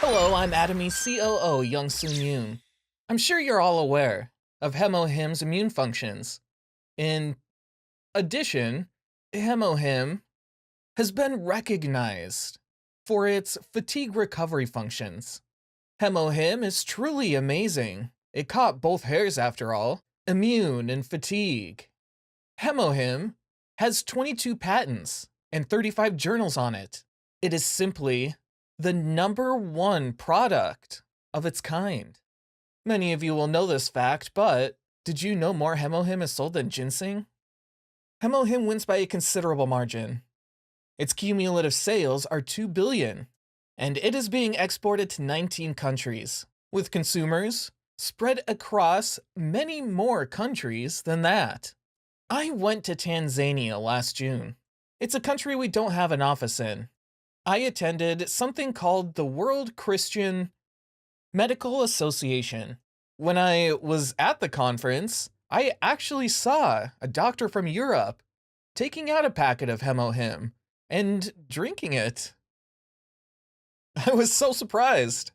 Hello, I'm Atomy COO Young Soon Yoon. I'm sure you're all aware of HemoHim's immune functions. In addition, HemoHim has been recognized for its fatigue recovery functions. HemoHim is truly amazing. It caught both hairs after all, immune and fatigue. HemoHim has 22 patents and 35 journals on it. It is simply the #1 product of its kind. Many of you will know this fact, but did you know more HemoHim is sold than ginseng? HemoHim wins by a considerable margin. Its cumulative sales are 2 billion, and it is being exported to 19 countries, with consumers spread across many more countries than that. I went to Tanzania last June. It's a country we don't have an office in. I attended something called the World Christian Medical Association. When I was at the conference, I actually saw a doctor from Europe taking out a packet of HemoHim and drinking it. I was so surprised.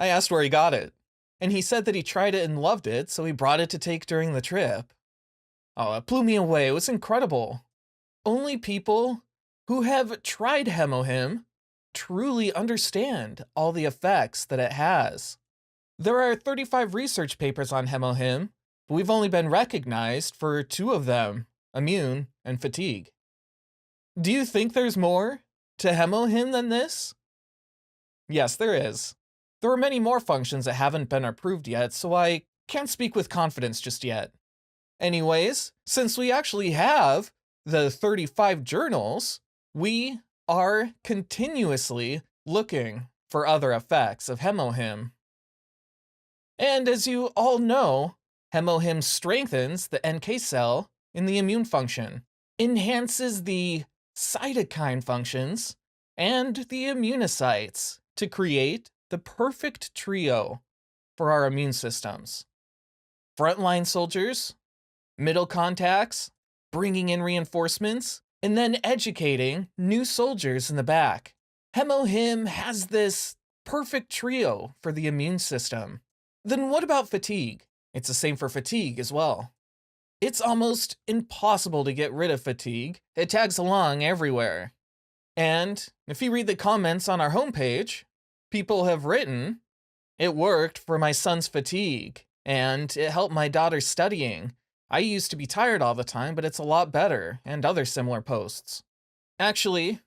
I asked where he got it, and he said that he tried it and loved it, so he brought it to take during the trip. Oh, it blew me away. It was incredible. Only people who have tried HemoHim truly understand all the effects that it has. There are 35 research papers on HemoHim, but we've only been recognized for 2 of them, immune and fatigue. Do you think there's more to HemoHim than this? Yes, there is. There are many more functions that haven't been approved yet, so I can't speak with confidence just yet. Anyways, since we actually have the 35 journals, we are continuously looking for other effects of HemoHim. And as you all know, HemoHim strengthens the NK cell in the immune function, enhances the cytokine functions, and the immunocytes to create the perfect trio for our immune systems. Frontline soldiers, middle contacts, bringing in reinforcements, and then educating new soldiers in the back. HemoHim has this perfect trio for the immune system. Then what about fatigue? It's the same for fatigue as well. It's almost impossible to get rid of fatigue. It tags along everywhere. And if you read the comments on our homepage, people have written, "It worked for my son's fatigue, and it helped my daughter's studying. I used to be tired all the time, but it's a lot better," and other similar posts. Actually,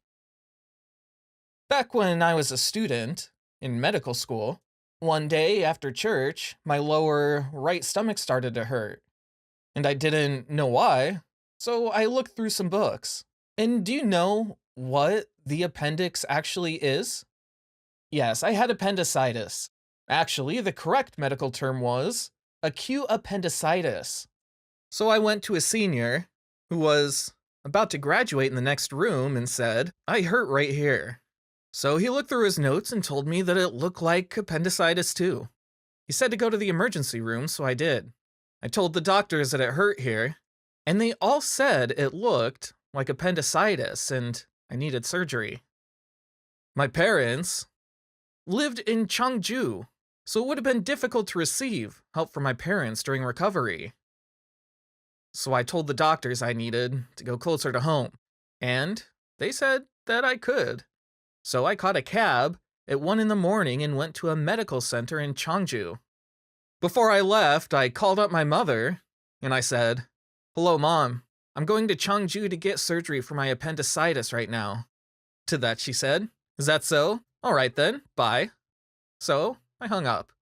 back when I was a student in medical school, one day after church, my lower right stomach started to hurt, and I didn't know why, so I looked through some books. And do you know what the appendix actually is? Yes, I had appendicitis. Actually, the correct medical term was acute appendicitis. So I went to a senior who was about to graduate in the next room and said, "I hurt right here." So he looked through his notes and told me that it looked like appendicitis too. He said to go to the emergency room, so I did. I told the doctors that it hurt here, and they all said it looked like appendicitis and I needed surgery. My parents lived in Cheongju, so it would have been difficult to receive help from my parents during recovery. So I told the doctors I needed to go closer to home, and they said that I could. So I caught a cab at 1 a.m. and went to a medical center in Cheongju. Before I left, I called up my mother, and I said, "Hello, Mom. I'm going to Cheongju to get surgery for my appendicitis right now." To that she said, "Is that so? All right then, bye." So I hung up.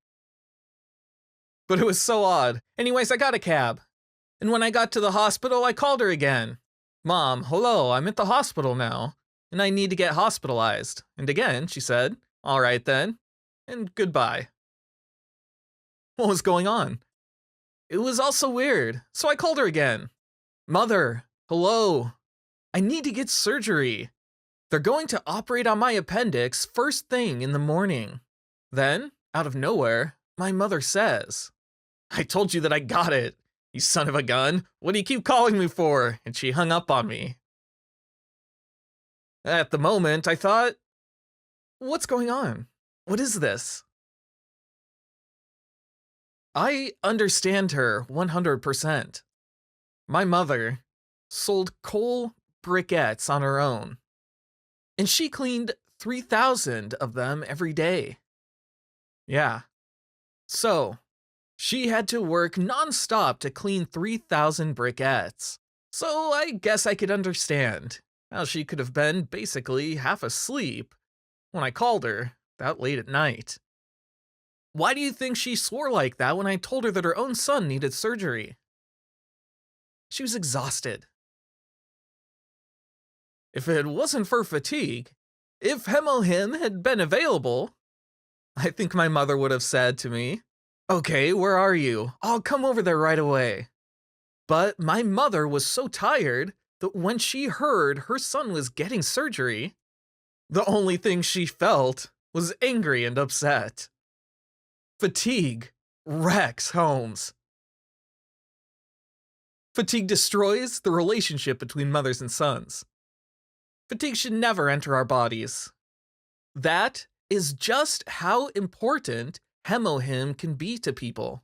But it was so odd. Anyways, I got a cab. And when I got to the hospital, I called her again. "Mom, hello, I'm at the hospital now, and I need to get hospitalized." And again, she said, "All right then, and goodbye." What was going on? It was also weird, so I called her again. "Mother, hello, I need to get surgery. They're going to operate on my appendix first thing in the morning." Then, out of nowhere, my mother says, "I told you that I got it. You son of a gun, what do you keep calling me for?" And she hung up on me. At the moment, I thought, what's going on? What is this? I understand her 100%. My mother sold coal briquettes on her own, and she cleaned 3,000 of them every day. Yeah. So, she had to work nonstop to clean 3,000 briquettes. So I guess I could understand how she could have been basically half asleep when I called her that late at night. Why do you think she swore like that when I told her that her own son needed surgery? She was exhausted. If it wasn't for fatigue, if HemoHim had been available, I think my mother would have said to me, "Okay, where are you? I'll come over there right away." But my mother was so tired that when she heard her son was getting surgery, the only thing she felt was angry and upset. Fatigue wrecks homes. Fatigue destroys the relationship between mothers and sons. Fatigue should never enter our bodies. That is just how important HemoHim can be to people.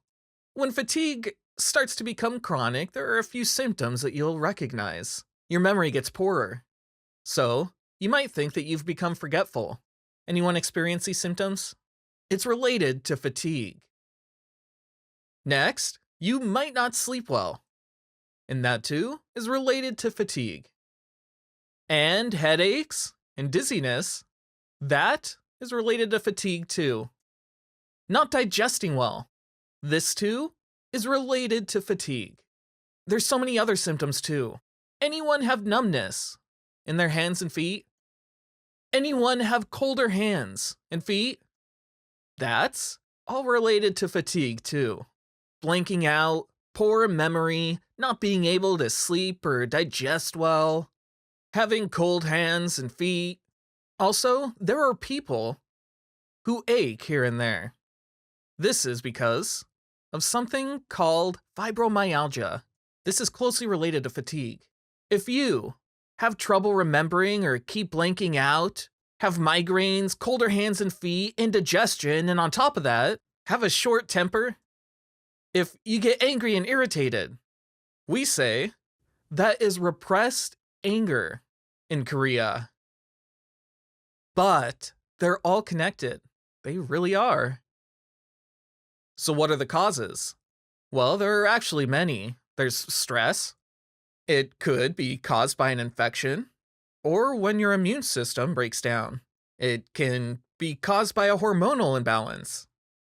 When fatigue starts to become chronic, there are a few symptoms that you'll recognize. Your memory gets poorer. So, you might think that you've become forgetful. Anyone experience these symptoms? It's related to fatigue. Next, you might not sleep well. And that too is related to fatigue. And headaches and dizziness, that is related to fatigue too. Not digesting well, this too is related to fatigue. There's so many other symptoms too. Anyone have numbness in their hands and feet? Anyone have colder hands and feet? That's all related to fatigue too. Blanking out, poor memory, not being able to sleep or digest well, having cold hands and feet. Also, there are people who ache here and there. This is because of something called fibromyalgia. This is closely related to fatigue. If you have trouble remembering or keep blanking out, have migraines, colder hands and feet, indigestion, and on top of that, have a short temper, if you get angry and irritated, we say that is repressed anger in Korea. But they're all connected. They really are. So what are the causes? Well, there are actually many. There's stress. It could be caused by an infection, or when your immune system breaks down. It can be caused by a hormonal imbalance.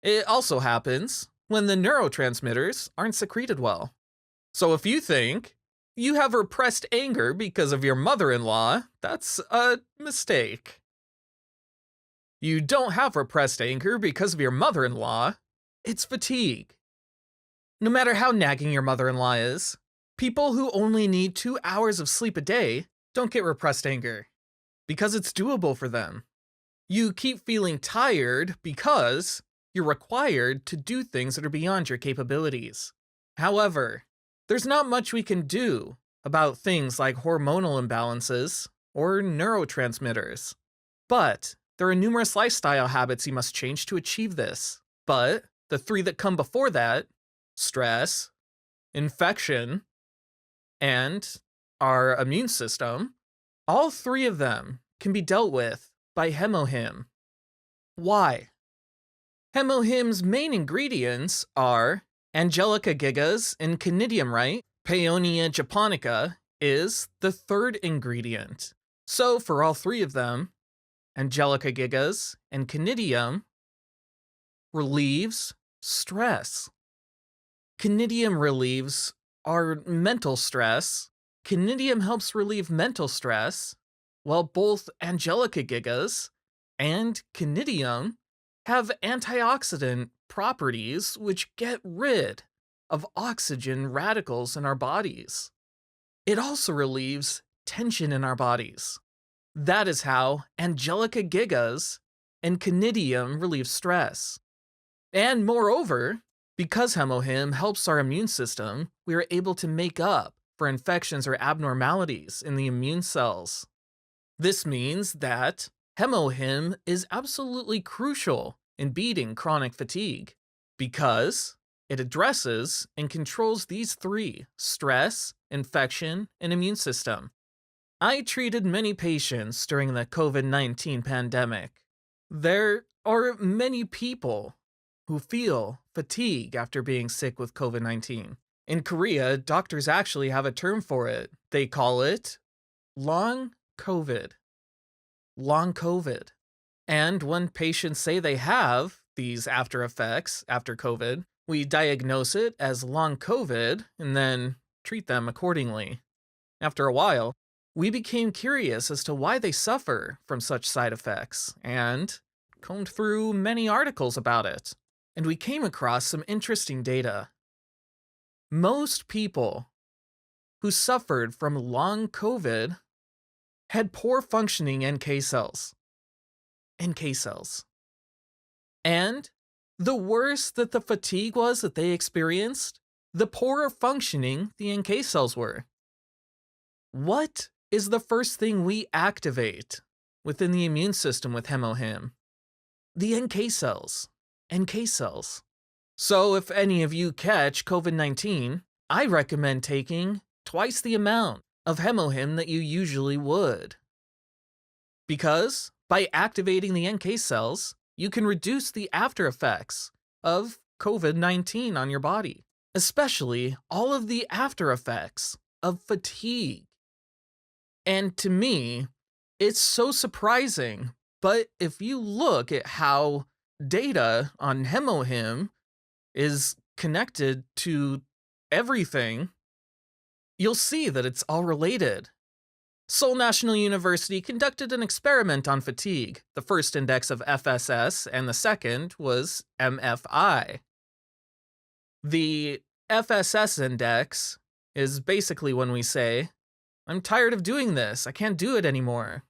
It also happens when the neurotransmitters aren't secreted well. So if you think you have repressed anger because of your mother-in-law, that's a mistake. You don't have repressed anger because of your mother-in-law. It's fatigue. No matter how nagging your mother-in-law is, people who only need 2 hours of sleep a day don't get repressed anger because it's doable for them. You keep feeling tired because you're required to do things that are beyond your capabilities. However, there's not much we can do about things like hormonal imbalances or neurotransmitters. But there are numerous lifestyle habits you must change to achieve this. But the 3 that come before that, stress, infection, and our immune system, all 3 of them can be dealt with by HemoHim. Why? HemoHim's main ingredients are Angelica gigas and Conidium, right? Paeonia japonica is the 3rd ingredient. So for all 3 of them, Angelica gigas and Conidium relieves stress. Conidium relieves our mental stress. Conidium helps relieve mental stress, while both Angelica gigas and Conidium have antioxidant properties which get rid of oxygen radicals in our bodies. It also relieves tension in our bodies. That is how Angelica gigas and Conidium relieve stress. And moreover, because HemoHim helps our immune system, we are able to make up for infections or abnormalities in the immune cells. This means that HemoHim is absolutely crucial in beating chronic fatigue because it addresses and controls these three: stress, infection, and immune system. I treated many patients during the COVID-19 pandemic. There are many people who feel fatigue after being sick with COVID-19. In Korea, doctors actually have a term for it. They call it long COVID. Long COVID. And when patients say they have these after effects after COVID, we diagnose it as long COVID and then treat them accordingly. After a while, we became curious as to why they suffer from such side effects and combed through many articles about it. And we came across some interesting data. Most people who suffered from long COVID had poor functioning NK cells. NK cells. And the worse that the fatigue was that they experienced, the poorer functioning the NK cells were. What is the first thing we activate within the immune system with HemoHim? The NK cells. NK cells. So if any of you catch COVID-19, I recommend taking twice the amount of HemoHim that you usually would. Because by activating the NK cells, you can reduce the after effects of COVID-19 on your body, especially all of the after effects of fatigue. And to me, it's so surprising, but if you look at how data on HemoHim is connected to everything, you'll see that it's all related. Seoul National University conducted an experiment on fatigue. The first index of FSS and the second was MFI. The FSS index is basically when we say, I'm tired of doing this, I can't do it anymore.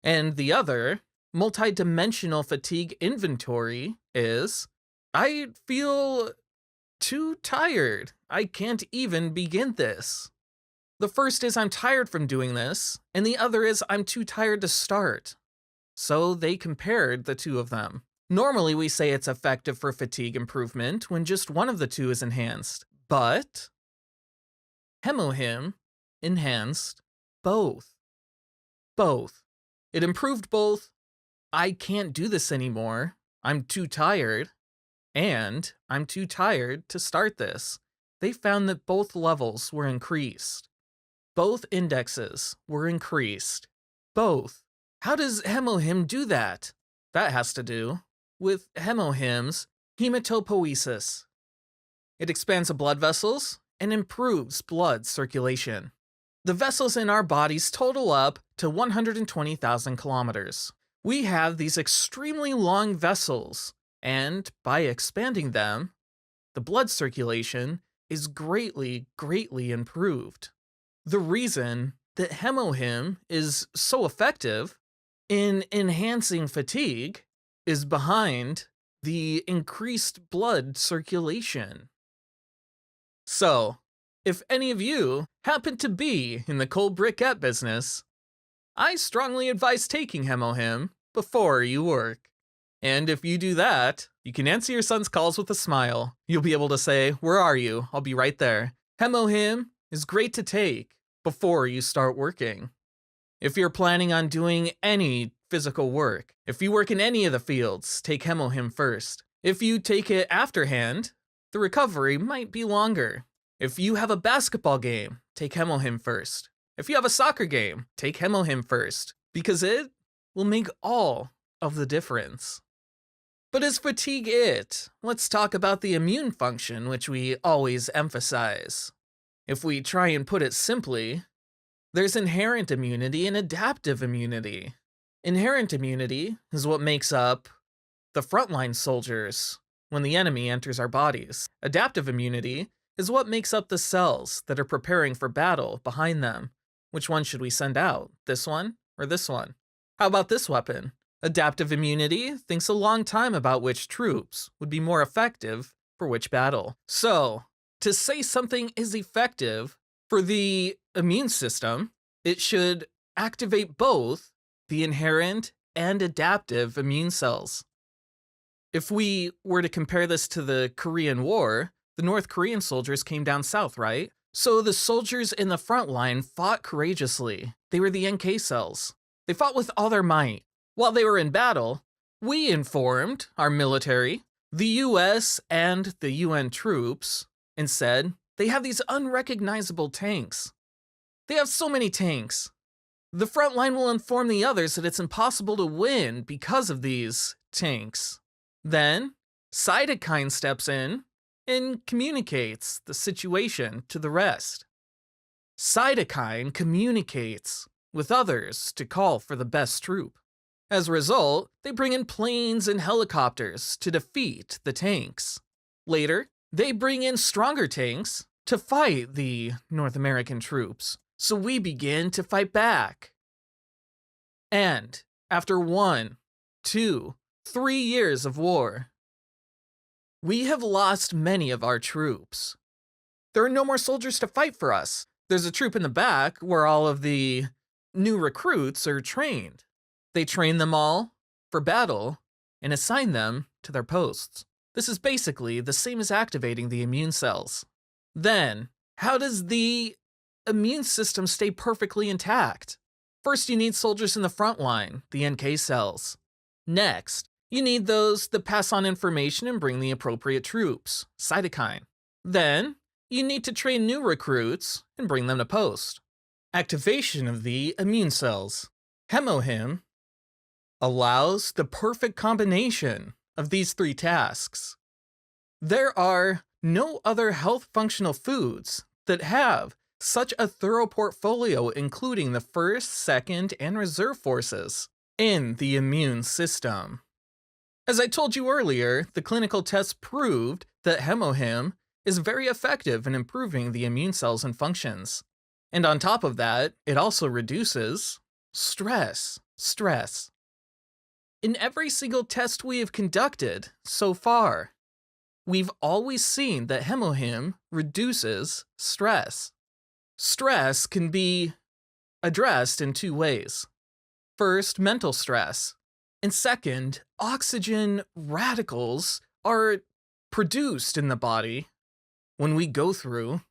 And the other, multidimensional fatigue inventory, is, I feel too tired, I can't even begin this. The first is I'm tired from doing this, and the other is I'm too tired to start. So they compared the two of them. Normally we say it's effective for fatigue improvement when just one of the two is enhanced, but HemoHim enhanced both. Both. It improved both, I can't do this anymore, I'm too tired, and I'm too tired to start this. They found that both levels were increased. Both indexes were increased. Both. How does HemoHim do that? That has to do with HemoHim's hematopoiesis. It expands the blood vessels and improves blood circulation. The vessels in our bodies total up to 120,000 kilometers. We have these extremely long vessels, and by expanding them, the blood circulation is greatly, greatly improved. The reason that HemoHim is so effective in enhancing fatigue is behind the increased blood circulation. So, if any of you happen to be in the cold briquette business, I strongly advise taking HemoHim before you work. And if you do that, you can answer your son's calls with a smile. You'll be able to say, "Where are you? I'll be right there." HemoHim is great to take before you start working. If you're planning on doing any physical work, if you work in any of the fields, take HemoHim first. If you take it afterhand, the recovery might be longer. If you have a basketball game, take HemoHim first. If you have a soccer game, take HemoHim first, because it will make all of the difference. But is fatigue it? Let's talk about the immune function, which we always emphasize. If we try and put it simply, there's inherent immunity and adaptive immunity. Inherent immunity is what makes up the frontline soldiers when the enemy enters our bodies. Adaptive immunity is what makes up the cells that are preparing for battle behind them. Which one should we send out? This one or this one? How about this weapon? Adaptive immunity thinks a long time about which troops would be more effective for which battle. So, to say something is effective for the immune system, it should activate both the inherent and adaptive immune cells. If we were to compare this to the Korean War, the North Korean soldiers came down south, right? So the soldiers in the front line fought courageously. They were the NK cells. They fought with all their might. While they were in battle, we informed our military, the US and the UN troops, and said, they have these unrecognizable tanks. They have so many tanks. The front line will inform the others that it's impossible to win because of these tanks. Then, cytokine steps in and communicates the situation to the rest. Cytokine communicates with others to call for the best troop. As a result, they bring in planes and helicopters to defeat the tanks. Later, they bring in stronger tanks to fight the North American troops. So we begin to fight back. And after 1, 2, 3 years of war, we have lost many of our troops. There are no more soldiers to fight for us. There's a troop in the back where all of the new recruits are trained. They train them all for battle and assign them to their posts. This is basically the same as activating the immune cells. Then, how does the immune system stay perfectly intact? First, you need soldiers in the front line, the NK cells. Next, you need those that pass on information and bring the appropriate troops, cytokine. Then, you need to train new recruits and bring them to post. Activation of the immune cells. HemoHim allows the perfect combination of these 3 tasks. There are no other health functional foods that have such a thorough portfolio, including the first, second, and reserve forces in the immune system. As I told you earlier, the clinical tests proved that HemoHim is very effective in improving the immune cells and functions. And on top of that, it also reduces stress. In every single test we have conducted so far, we've always seen that HemoHim reduces stress. Stress can be addressed in 2 ways. First, mental stress. And second, oxygen radicals are produced in the body when we go through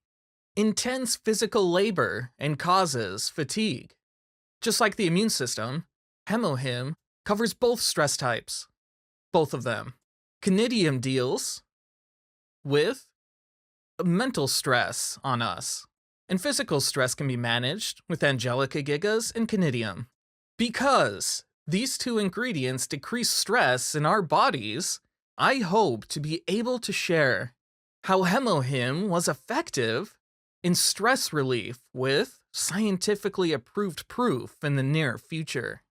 intense physical labor and causes fatigue. Just like the immune system, HemoHim covers both stress types, both of them. Canidium deals with mental stress on us, and physical stress can be managed with Angelica gigas and canidium. Because these 2 ingredients decrease stress in our bodies, I hope to be able to share how HemoHim was effective in stress relief with scientifically approved proof in the near future.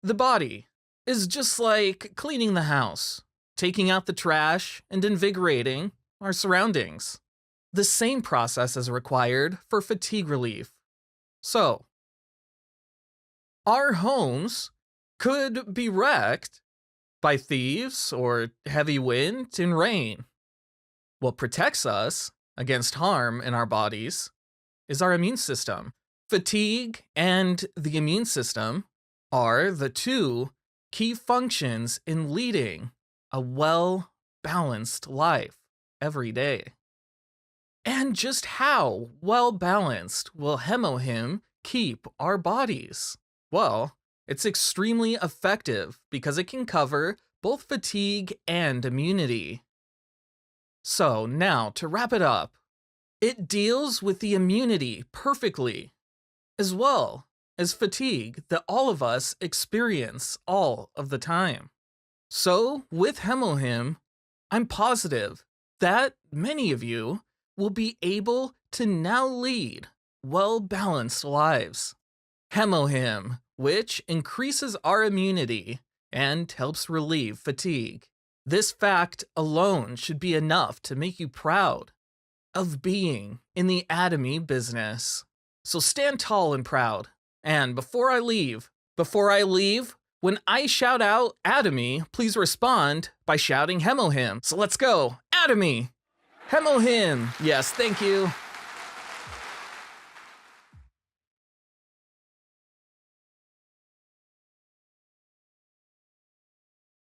The body is just like cleaning the house, taking out the trash, and invigorating our surroundings. The same process is required for fatigue relief. So, our homes could be wrecked by thieves or heavy wind and rain. What protects us against harm in our bodies is our immune system. Fatigue and the immune system are the 2 key functions in leading a well-balanced life every day. And just how well-balanced will HemoHim keep our bodies? Well, it's extremely effective because it can cover both fatigue and immunity. So now, to wrap it up, it deals with the immunity perfectly, as well as fatigue that all of us experience all of the time. So, with HemoHim, I'm positive that many of you will be able to now lead well-balanced lives. HemoHim, which increases our immunity and helps relieve fatigue. This fact alone should be enough to make you proud of being in the Atomy business. So stand tall and proud. And before I leave, when I shout out Atomy, please respond by shouting HemoHim. So let's go, Atomy! HemoHim! Yes, thank you.